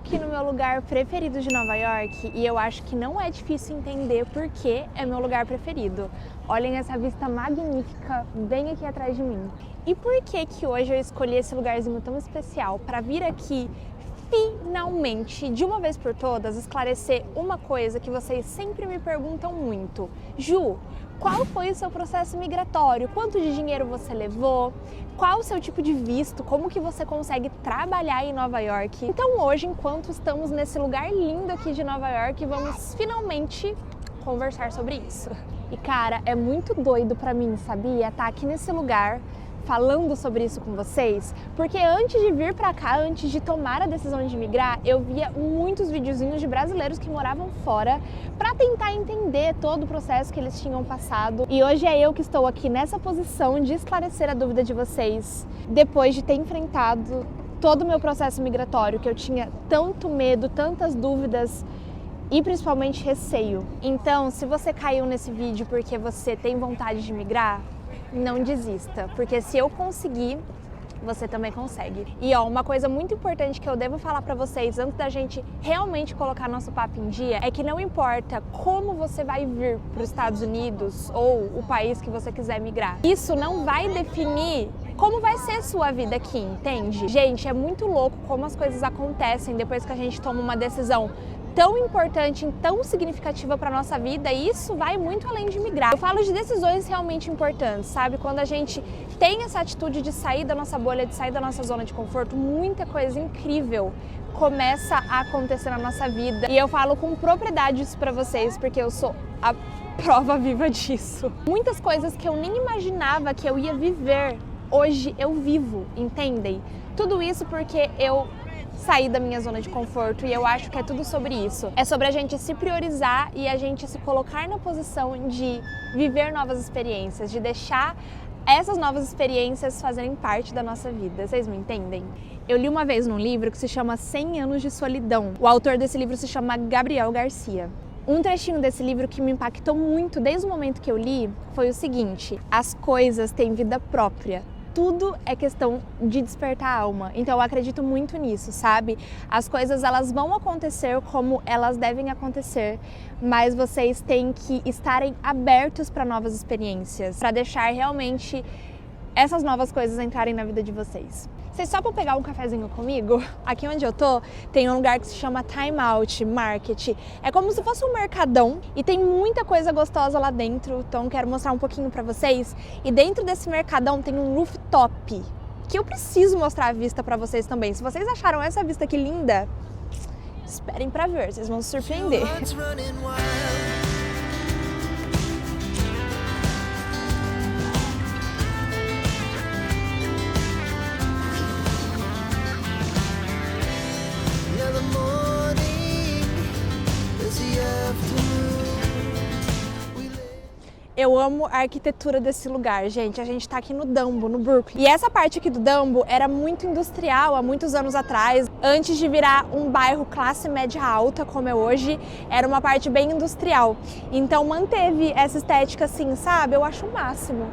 aqui no meu lugar preferido de Nova York e eu acho que não é difícil entender por que é meu lugar preferido. Olhem essa vista magnífica bem aqui atrás de mim. E por que que hoje eu escolhi esse lugarzinho tão especial para vir aqui finalmente, de uma vez por todas, esclarecer uma coisa que vocês sempre me perguntam muito. Ju, qual foi o seu processo migratório? Quanto de dinheiro você levou? Qual o seu tipo de visto? Como que você consegue trabalhar em Nova York? Então hoje, enquanto estamos nesse lugar lindo aqui de Nova York, vamos finalmente conversar sobre isso. E cara, é muito doido pra mim, sabia? Estar aqui nesse lugar falando sobre isso com vocês, porque antes de vir pra cá, antes de tomar a decisão de migrar, eu via muitos videozinhos de brasileiros que moravam fora pra tentar entender todo o processo que eles tinham passado. E hoje é eu que estou aqui nessa posição de esclarecer a dúvida de vocês, depois de ter enfrentado todo o meu processo migratório, que eu tinha tanto medo, tantas dúvidas e principalmente receio. Então, se você caiu nesse vídeo porque você tem vontade de migrar, não desista, porque se eu conseguir, você também consegue. E ó, uma coisa muito importante que eu devo falar pra vocês antes da gente realmente colocar nosso papo em dia é que não importa como você vai vir para os Estados Unidos ou o país que você quiser migrar, isso não vai definir como vai ser sua vida aqui, entende? Gente, é muito louco como as coisas acontecem depois que a gente toma uma decisão tão importante e tão significativa para nossa vida, e isso vai muito além de migrar. Eu falo de decisões realmente importantes, sabe? Quando a gente tem essa atitude de sair da nossa bolha, de sair da nossa zona de conforto, muita coisa incrível começa a acontecer na nossa vida. E eu falo com propriedade isso para vocês, porque eu sou a prova viva disso. Muitas coisas que eu nem imaginava que eu ia viver, hoje eu vivo, entendem? Tudo isso porque eu sair da minha zona de conforto, e eu acho que é tudo sobre isso. É sobre a gente se priorizar e a gente se colocar na posição de viver novas experiências, de deixar essas novas experiências fazerem parte da nossa vida. Vocês me entendem? Eu li uma vez num livro que se chama 100 Anos de Solidão. O autor desse livro se chama Gabriel Garcia. Um trechinho desse livro que me impactou muito desde o momento que eu li foi o seguinte: as coisas têm vida própria. Tudo é questão de despertar a alma. Então eu acredito muito nisso, sabe? As coisas, elas vão acontecer como elas devem acontecer, mas vocês têm que estarem abertos para novas experiências, para deixar realmente essas novas coisas entrarem na vida de vocês. Vocês só para pegar um cafezinho comigo? Aqui onde eu tô, tem um lugar que se chama Time Out Market. É como se fosse um mercadão e tem muita coisa gostosa lá dentro, então quero mostrar um pouquinho para vocês. E dentro desse mercadão tem um rooftop, que eu preciso mostrar a vista para vocês também. Se vocês acharam essa vista aqui linda, esperem para ver, vocês vão se surpreender. Eu amo a arquitetura desse lugar, gente. A gente tá aqui no Dumbo, no Brooklyn. E essa parte aqui do Dumbo era muito industrial há muitos anos atrás. Antes de virar um bairro classe média alta, como é hoje, era uma parte bem industrial. Então manteve essa estética assim, sabe? Eu acho o máximo.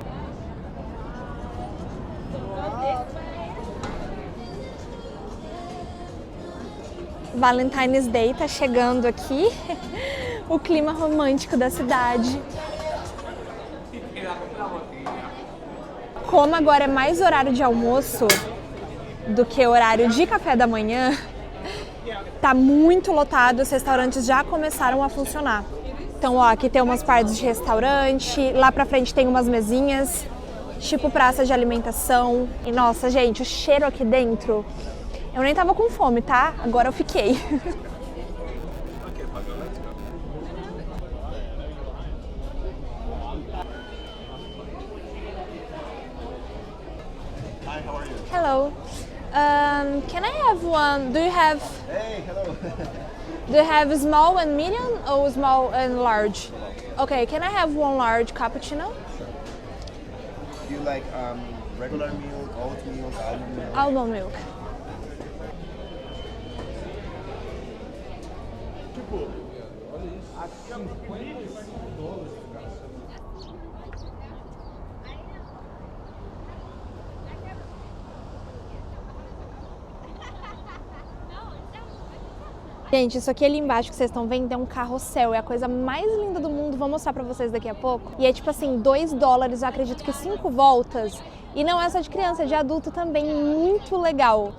Valentine's Day tá chegando aqui. O clima romântico da cidade. Como agora é mais horário de almoço do que horário de café da manhã, tá muito lotado, os restaurantes já começaram a funcionar. Então, ó, aqui tem umas partes de restaurante, lá pra frente tem umas mesinhas, tipo praça de alimentação. E nossa, gente, o cheiro aqui dentro, eu nem tava com fome, tá? Agora eu fiquei. Hello. Can I have one? Do you have? Hey, hello. Do you have small and medium or small and large? Okay. Can I have one large cappuccino? Sure. Do you like regular milk, oat milk, almond milk? Almond milk. Gente, isso aqui ali embaixo que vocês estão vendo é um carrossel, é a coisa mais linda do mundo, vou mostrar pra vocês daqui a pouco. E é tipo assim, $2, eu acredito que 5 voltas. E não é só de criança, é de adulto também, muito legal.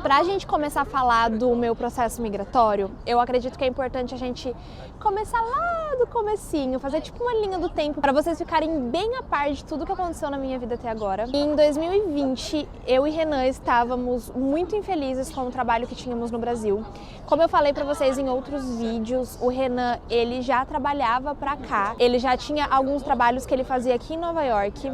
Pra gente começar a falar do meu processo migratório, eu acredito que é importante a gente começar lá do comecinho, fazer tipo uma linha do tempo para vocês ficarem bem a par de tudo que aconteceu na minha vida até agora. Em 2020, eu e Renan estávamos muito infelizes com o trabalho que tínhamos no Brasil. Como eu falei para vocês em outros vídeos, o Renan, ele já trabalhava pra cá, ele já tinha alguns trabalhos que ele fazia aqui em Nova York,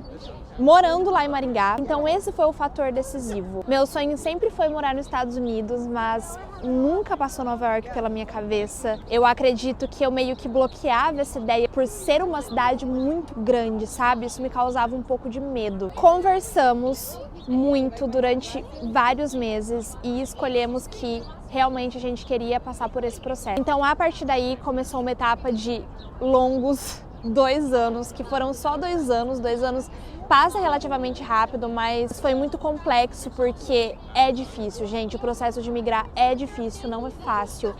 morando lá em Maringá, então esse foi o fator decisivo. Meu sonho sempre foi morar nos Estados Unidos, mas nunca passou Nova York pela minha cabeça. Eu acredito que eu meio que bloqueava essa ideia por ser uma cidade muito grande, sabe? Isso me causava um pouco de medo. Conversamos muito durante vários meses e escolhemos que realmente a gente queria passar por esse processo. Então, a partir daí, começou uma etapa de longos 2 anos, que foram só 2 anos. 2 anos passa relativamente rápido, mas foi muito complexo porque é difícil, gente. O processo de migrar é difícil, não é fácil.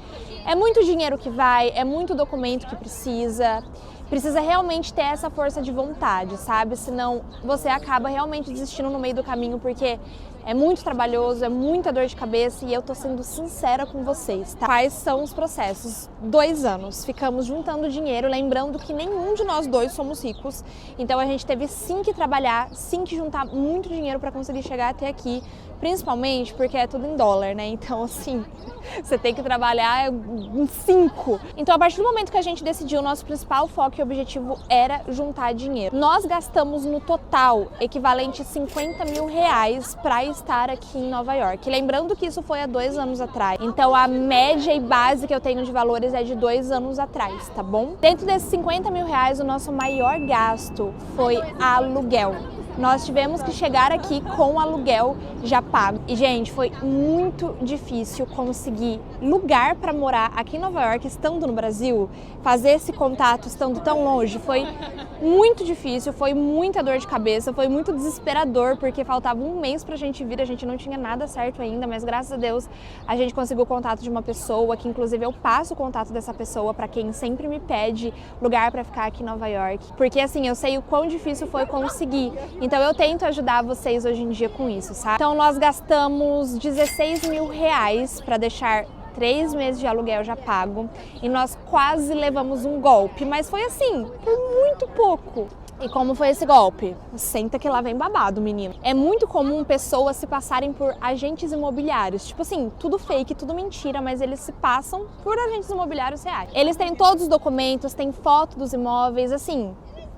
É muito dinheiro que vai, é muito documento que precisa realmente ter essa força de vontade, sabe? Senão você acaba realmente desistindo no meio do caminho, porque é muito trabalhoso, é muita dor de cabeça e eu tô sendo sincera com vocês, tá? Quais são os processos? 2 anos, ficamos juntando dinheiro, lembrando que nenhum de nós dois somos ricos, então a gente teve sim que trabalhar, sim que juntar muito dinheiro para conseguir chegar até aqui, principalmente porque é tudo em dólar, né? Então assim, você tem que trabalhar em 5. Então a partir do momento que a gente decidiu, o nosso principal foco e objetivo era juntar dinheiro. Nós gastamos no total equivalente a R$50 mil para estar aqui em Nova York. Lembrando que isso foi há 2 anos atrás. Então a média e base que eu tenho de valores é de 2 anos atrás, tá bom? Dentro desses R$50 mil, o nosso maior gasto foi aluguel. Nós tivemos que chegar aqui com o aluguel já pago. E, gente, foi muito difícil conseguir lugar para morar aqui em Nova York, estando no Brasil. Fazer esse contato estando tão longe foi muito difícil, foi muita dor de cabeça, foi muito desesperador, porque faltava 1 mês pra gente vir, a gente não tinha nada certo ainda, mas graças a Deus a gente conseguiu o contato de uma pessoa, que inclusive eu passo o contato dessa pessoa para quem sempre me pede lugar para ficar aqui em Nova York. Porque assim, eu sei o quão difícil foi conseguir. Então eu tento ajudar vocês hoje em dia com isso, sabe? Então nós gastamos R$16 mil para deixar 3 meses de aluguel já pago e nós quase levamos um golpe, mas foi assim, por muito pouco. E como foi esse golpe? Senta que lá vem babado, menino. É muito comum pessoas se passarem por agentes imobiliários. Tipo assim, tudo fake, tudo mentira, mas eles se passam por agentes imobiliários reais. Eles têm todos os documentos, têm foto dos imóveis, assim,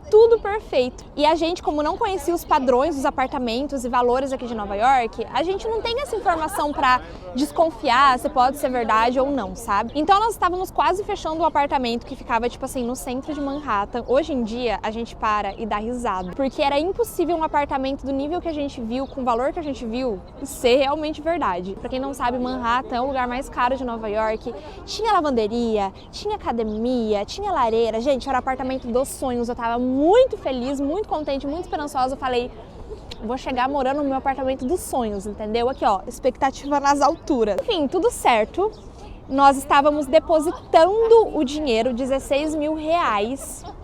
tudo perfeito. E a gente, como não conhecia os padrões dos apartamentos e valores aqui de Nova York, a gente não tem essa informação pra desconfiar se pode ser verdade ou não, sabe? Então nós estávamos quase fechando um apartamento que ficava, tipo assim, no centro de Manhattan. Hoje em dia, a gente para e dá risada, porque era impossível um apartamento do nível que a gente viu, com o valor que a gente viu, ser realmente verdade. Pra quem não sabe, Manhattan é o lugar mais caro de Nova York. Tinha lavanderia, tinha academia, tinha lareira. Gente, era o apartamento dos sonhos. Eu tava muito feliz, muito contente, muito esperançosa. Eu falei, vou chegar morando no meu apartamento dos sonhos, entendeu? Aqui, ó, expectativa nas alturas. Enfim, tudo certo. Nós estávamos depositando o dinheiro, R$16 mil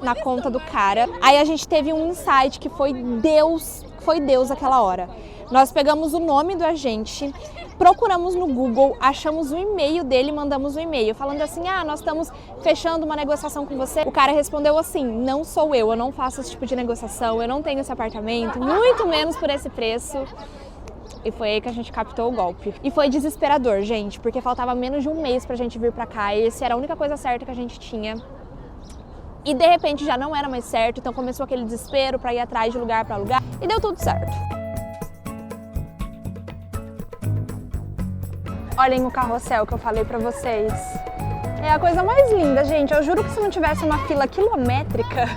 na conta do cara. Aí a gente teve um insight que foi Deus aquela hora. Nós pegamos o nome do agente, procuramos no Google, achamos o e-mail dele, mandamos um e-mail falando assim, nós estamos fechando uma negociação com você. O cara respondeu assim, não sou eu não faço esse tipo de negociação, eu não tenho esse apartamento, muito menos por esse preço. E foi aí que a gente captou o golpe. E foi desesperador, gente, porque faltava menos de 1 mês pra gente vir pra cá e essa era a única coisa certa que a gente tinha. E de repente já não era mais certo, então começou aquele desespero pra ir atrás de lugar pra alugar e deu tudo certo. Olhem o carrossel que eu falei pra vocês. É a coisa mais linda, gente. Eu juro que se não tivesse uma fila quilométrica,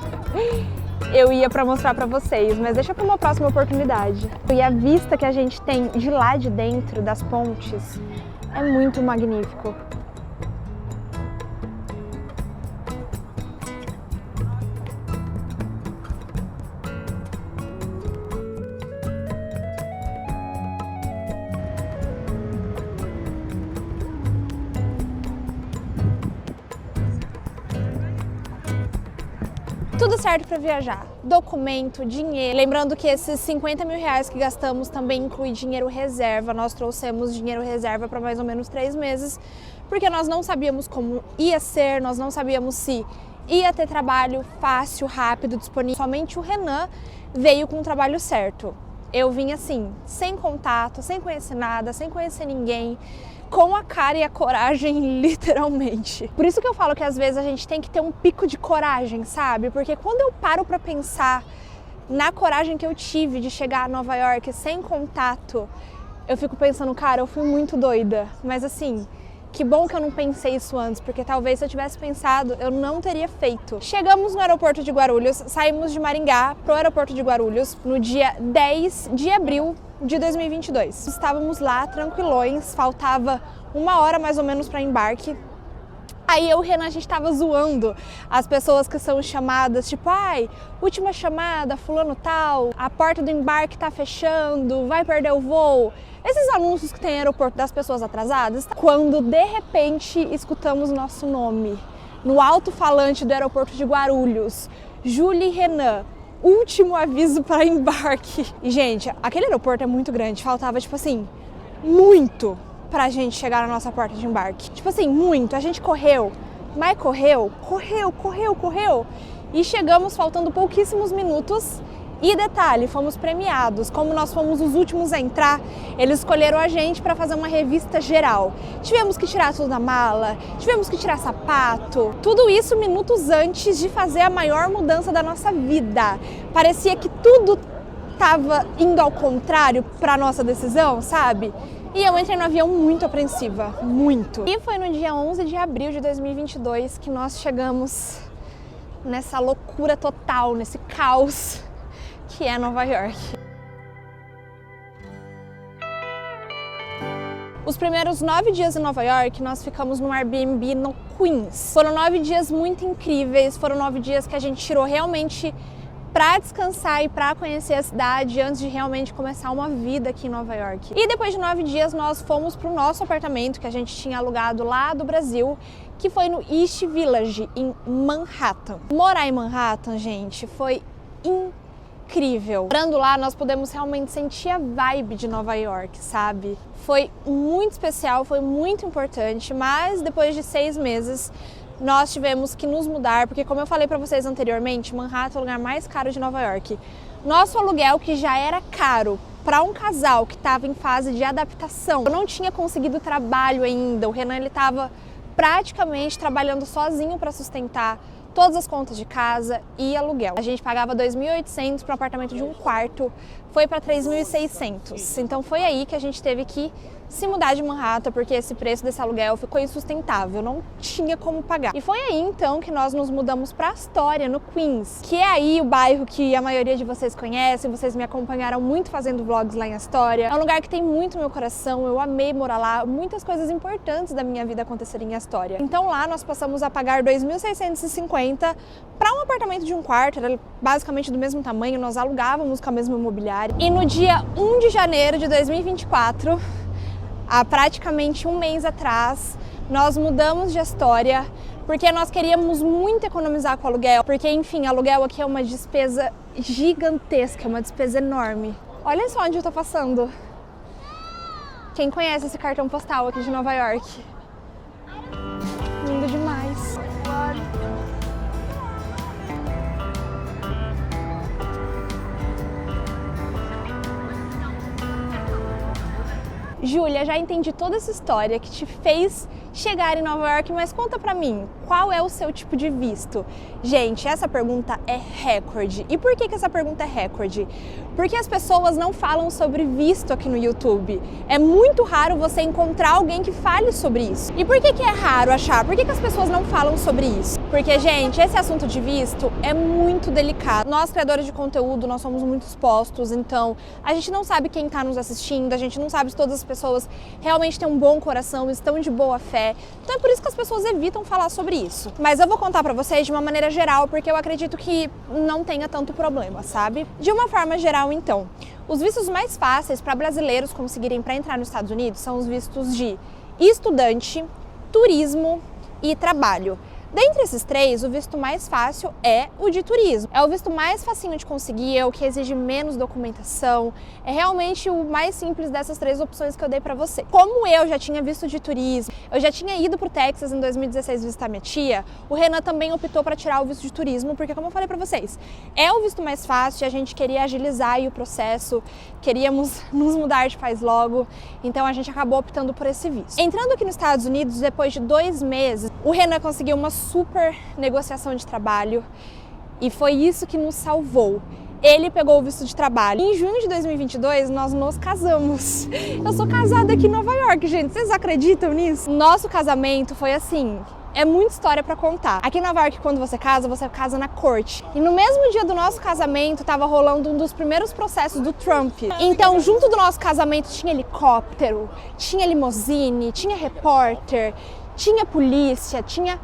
eu ia pra mostrar pra vocês, mas deixa pra uma próxima oportunidade. E a vista que a gente tem de lá de dentro das pontes é muito magnífico. tudo certo para viajar. Documento, dinheiro. Lembrando que esses 50 mil reais que gastamos também inclui dinheiro reserva. Nós trouxemos dinheiro reserva para mais ou menos 3 meses, porque nós não sabíamos como ia ser, nós não sabíamos se ia ter trabalho fácil, rápido, disponível. Somente o Renan veio com o trabalho certo. Eu vim assim, sem contato, sem conhecer nada, sem conhecer ninguém, com a cara e a coragem, literalmente. Por isso que eu falo que às vezes a gente tem que ter um pico de coragem, sabe? Porque quando eu paro pra pensar na coragem que eu tive de chegar a Nova York sem contato, eu fico pensando, cara, eu fui muito doida. Mas assim, que bom que eu não pensei isso antes, porque talvez se eu tivesse pensado, eu não teria feito. Chegamos no aeroporto de Guarulhos, saímos de Maringá pro aeroporto de Guarulhos no dia 10 de abril de 2022. Estávamos lá tranquilões, faltava 1 hora mais ou menos para embarque. Aí eu e o Renan, a gente tava zoando as pessoas que são chamadas, tipo, ai, última chamada, fulano tal, a porta do embarque tá fechando, vai perder o voo. Esses anúncios que tem no aeroporto das pessoas atrasadas, quando de repente escutamos nosso nome no alto-falante do aeroporto de Guarulhos, Julie Renan, último aviso para embarque. E gente, aquele aeroporto é muito grande, faltava tipo assim, muito pra gente chegar na nossa porta de embarque. Tipo assim, muito. A gente correu, mas correu. E chegamos faltando pouquíssimos minutos. E detalhe, fomos premiados. Como nós fomos os últimos a entrar, eles escolheram a gente para fazer uma revista geral. Tivemos que tirar tudo da mala, tivemos que tirar sapato. Tudo isso minutos antes de fazer a maior mudança da nossa vida. Parecia que tudo estava indo ao contrário para nossa decisão, sabe? E eu entrei no avião muito apreensiva, muito. E foi no dia 11 de abril de 2022 que nós chegamos nessa loucura total, nesse caos que é Nova York. Os primeiros 9 dias em Nova York, nós ficamos no Airbnb no Queens. Foram 9 dias muito incríveis, foram 9 dias que a gente tirou realmente para descansar e para conhecer a cidade antes de realmente começar uma vida aqui em Nova York. E depois de 9 dias nós fomos para o nosso apartamento que a gente tinha alugado lá do Brasil, que foi no East Village, em Manhattan. Morar em Manhattan, gente, foi incrível. Morando lá, nós podemos realmente sentir a vibe de Nova York, sabe? Foi muito especial, foi muito importante, mas depois de 6 meses, nós tivemos que nos mudar, porque como eu falei para vocês anteriormente, Manhattan é o lugar mais caro de Nova York. Nosso aluguel, que já era caro para um casal que estava em fase de adaptação, eu não tinha conseguido trabalho ainda, o Renan ele estava praticamente trabalhando sozinho para sustentar todas as contas de casa e aluguel. A gente pagava 2.800 para um apartamento de 1 quarto, foi para 3.600. Então foi aí que a gente teve que se mudar de Manhattan, porque esse preço desse aluguel ficou insustentável, não tinha como pagar. E foi aí então que nós nos mudamos para Astoria, no Queens, que é aí o bairro que a maioria de vocês conhecem, vocês me acompanharam muito fazendo vlogs lá em Astoria. É um lugar que tem muito no meu coração, eu amei morar lá, muitas coisas importantes da minha vida aconteceram em Astoria. Então lá nós passamos a pagar 2.650 para um apartamento de 1 quarto, era basicamente do mesmo tamanho, nós alugávamos com a mesma imobiliária. E no dia 1 de janeiro de 2024, há praticamente 1 mês atrás, nós mudamos de Astoria porque nós queríamos muito economizar com o aluguel, porque enfim, aluguel aqui é uma despesa gigantesca, uma despesa enorme. Olha só onde eu tô passando. Quem conhece esse cartão postal aqui de Nova York? Lindo demais. Júlia, já entendi toda essa história que te fez chegar em Nova York, mas conta pra mim, qual é o seu tipo de visto? Gente, essa pergunta é recorde. E por que essa pergunta é recorde? Porque as pessoas não falam sobre visto aqui no YouTube. É muito raro você encontrar alguém que fale sobre isso. E por que é raro achar? Por que as pessoas não falam sobre isso? Porque, gente, esse assunto de visto é muito delicado. Nós, criadores de conteúdo, nós somos muito expostos, então a gente não sabe quem tá nos assistindo, a gente não sabe se todas as pessoas realmente têm um bom coração, estão de boa fé. Então é por isso que as pessoas evitam falar sobre isso. Mas eu vou contar pra vocês de uma maneira geral, porque eu acredito que não tenha tanto problema, sabe? De uma forma geral, então, os vistos mais fáceis para brasileiros conseguirem para entrar nos Estados Unidos são os vistos de estudante, turismo e trabalho. Dentre esses três, o visto mais fácil é o de turismo. É o visto mais facinho de conseguir, é o que exige menos documentação, é realmente o mais simples dessas três opções que eu dei pra você. Como eu já tinha visto de turismo, eu já tinha ido pro Texas em 2016 visitar minha tia, o Renan também optou para tirar o visto de turismo, porque como eu falei pra vocês, é o visto mais fácil, a gente queria agilizar aí o processo, queríamos nos mudar de país logo, então a gente acabou optando por esse visto. Entrando aqui nos Estados Unidos, depois de 2 meses, o Renan conseguiu uma super negociação de trabalho e foi isso que nos salvou. Ele pegou o visto de trabalho. Em junho de 2022, nós nos casamos. Eu sou casada aqui em Nova York, gente. Vocês acreditam nisso? Nosso casamento foi assim... É muita história pra contar. Aqui em Nova York, quando você casa na corte. E no mesmo dia do nosso casamento, tava rolando um dos primeiros processos do Trump. Então, junto do nosso casamento, tinha helicóptero, tinha limousine, tinha repórter, tinha polícia, tinha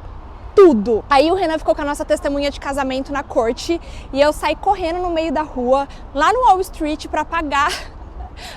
tudo. Aí o Renan ficou com a nossa testemunha de casamento na corte e eu saí correndo no meio da rua, lá no Wall Street, pra pagar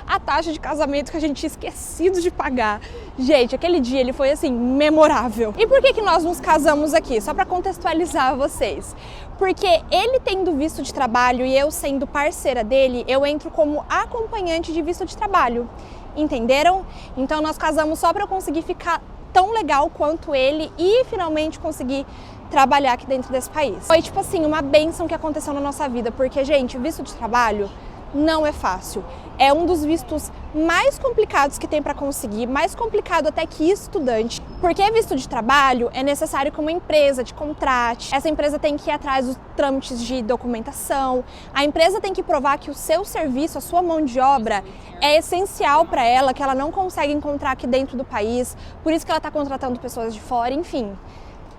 a taxa de casamento que a gente tinha esquecido de pagar. Gente, aquele dia ele foi assim, memorável. E por que nós nos casamos aqui? Só para contextualizar vocês. Porque ele tendo visto de trabalho e eu sendo parceira dele, eu entro como acompanhante de visto de trabalho. Entenderam? Então nós casamos só para eu conseguir ficar tão legal quanto ele e finalmente conseguir trabalhar aqui dentro desse país. Foi tipo assim, uma bênção que aconteceu na nossa vida, porque gente, visto de trabalho não é fácil. É um dos vistos mais complicados que tem para conseguir, mais complicado até que estudante. Porque visto de trabalho é necessário que uma empresa te contrate, essa empresa tem que ir atrás dos trâmites de documentação, a empresa tem que provar que o seu serviço, a sua mão de obra é essencial para ela, que ela não consegue encontrar aqui dentro do país, por isso que ela está contratando pessoas de fora, enfim.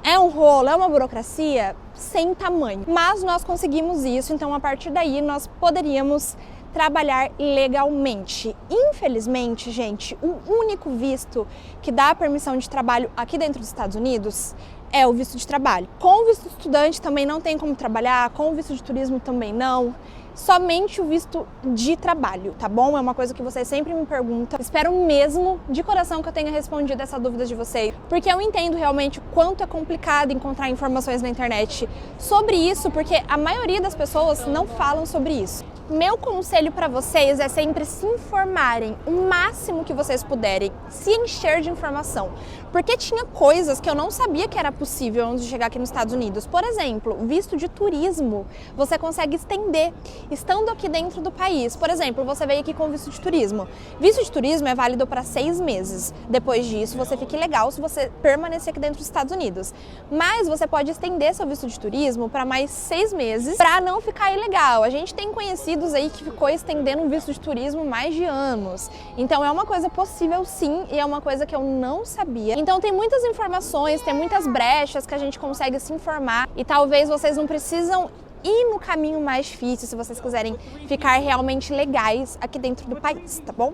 É um rolo, é uma burocracia sem tamanho. Mas nós conseguimos isso, então a partir daí nós poderíamos trabalhar legalmente. Infelizmente, gente, o único visto que dá a permissão de trabalho aqui dentro dos Estados Unidos é o visto de trabalho. Com o visto de estudante também não tem como trabalhar, com o visto de turismo também não. Somente o visto de trabalho, tá bom? É uma coisa que vocês sempre me perguntam. Espero mesmo, de coração, que eu tenha respondido essa dúvida de vocês, porque eu entendo realmente o quanto é complicado encontrar informações na internet sobre isso, porque a maioria das pessoas não falam sobre isso. Meu conselho para vocês é sempre se informarem o máximo que vocês puderem, se encher de informação, porque tinha coisas que eu não sabia que era possível antes de chegar aqui nos Estados Unidos. Por exemplo, visto de turismo, você consegue estender estando aqui dentro do país. Por exemplo, você veio aqui com visto de turismo. Visto de turismo é válido para 6 meses. Depois disso, você fica ilegal se você permanecer aqui dentro dos Estados Unidos. Mas você pode estender seu visto de turismo para mais 6 meses para não ficar ilegal. A gente tem conhecido aí que ficou estendendo o visto de turismo mais de anos. Então é uma coisa possível sim, e é uma coisa que eu não sabia. Então tem muitas informações, tem muitas brechas que a gente consegue se informar e talvez vocês não precisam ir no caminho mais difícil se vocês quiserem ficar realmente legais aqui dentro do país, tá bom?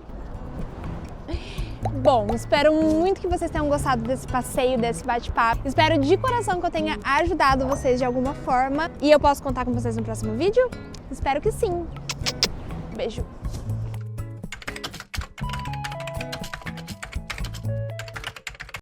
Bom, espero muito que vocês tenham gostado desse passeio, desse bate-papo. Espero de coração que eu tenha ajudado vocês de alguma forma. E eu posso contar com vocês no próximo vídeo? Espero que sim. Beijo!